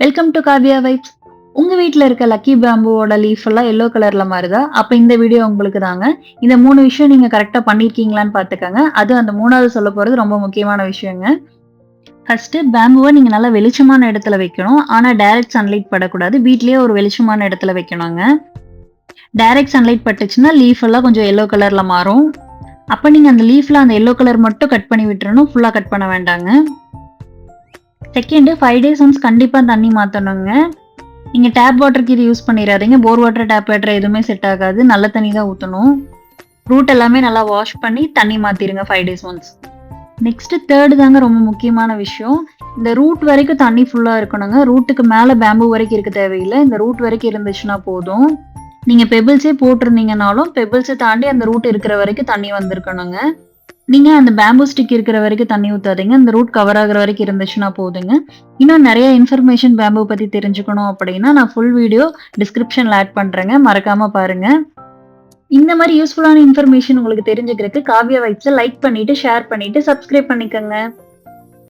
Welcome to Kavya vibes. உங்க வீட்ல இருக்க லக்கி பேம்பூவோட லீஃப் எல்லாம் எல்லோ கலர்ல மாறுதா? அப்ப இந்த வீடியோ உங்களுக்கு தாங்க. இந்த 3 விஷயம் நீங்க கரெக்ட்டா பண்ணியிருக்கீங்களான்னு பார்த்துக்கங்க. அது அந்த 3வது சொல்லப் போறது ரொம்ப முக்கியமான விஷயங்க. ஃபர்ஸ்ட்டு பேம்பூவ நீங்க நல்லா வெளிச்சமான இடத்துல வைக்கணும். ஆனா டைரக்ட் சன்லைட் படக்கூடாது. வீட்லயே ஒரு வெளிச்சமான இடத்துல வைக்கணுங்க. டைரக்ட் சன்லைட் பட்டுச்சுன்னா லீஃப் எல்லாம் கொஞ்சம் எல்லோ கலர்ல மாறும். அப்ப நீங்க அந்த லீஃப்ல அந்த எல்லோ கலர் மட்டும் கட் பண்ணி விட்டுறணும். ஃபுல்லா கட் பண்ண வேண்டாங்க. செகண்ட் 5 டேஸ் ஒன்ஸ் கண்டிப்பா தண்ணி மாத்தணுங்க. நீங்க டேப் வாட்டருக்கு இது யூஸ் பண்ணிறாதீங்க. போர் வாட்டர், டேப் வாட்டர் எதுவுமே செட் ஆகாது. நல்ல தண்ணி தான் ஊத்தணும். ரூட் எல்லாமே நல்லா வாஷ் பண்ணி தண்ணி மாத்திருங்க 5 டேஸ் ஒன்ஸ். நெக்ஸ்ட் 3 தாங்க ரொம்ப முக்கியமான விஷயம். இந்த ரூட் வரைக்கும் தண்ணி ஃபுல்லா இருக்கணுங்க. ரூட்டுக்கு மேல பேம்பு வரைக்கும் இருக்க தேவையில்ல. இந்த ரூட் வரைக்கும் இருந்துச்சுன்னா போதும். நீங்க பெபிள்ஸே போட்டிருந்தீங்கனாலும், பெபிள்ஸ தாண்டி அந்த ரூட் இருக்கிற வரைக்கும் தண்ணி வந்திருக்கணுங்க. நீங்க அந்த பேம்பு ஸ்டிக் இருக்கிற வரைக்கும் தண்ணி ஊத்தாதீங்க. அந்த ரூட் கவர் ஆகுற வரைக்கும் இருந்துச்சுன்னா போதுங்க. இன்னும் நெறைய இன்ஃபர்மேஷன் பேம்பு பத்தி தெரிஞ்சுக்கணும் அப்படின்னா, நான் ஃபுல் வீடியோ டிஸ்கிரிப்ஷன்ல ஆட் பண்றேங்க. மறக்காம பாருங்க. இந்த மாரி யூஸ்ஃபுல்லான இன்ஃபர்மேஷன் உங்களுக்கு தெரிஞ்சுக்கிறதுக்கு காவ்யா வைப்ஸ லைக் பண்ணிட்டு, ஷேர் பண்ணிட்டு, சப்ஸ்கிரைப் பண்ணிக்கங்க.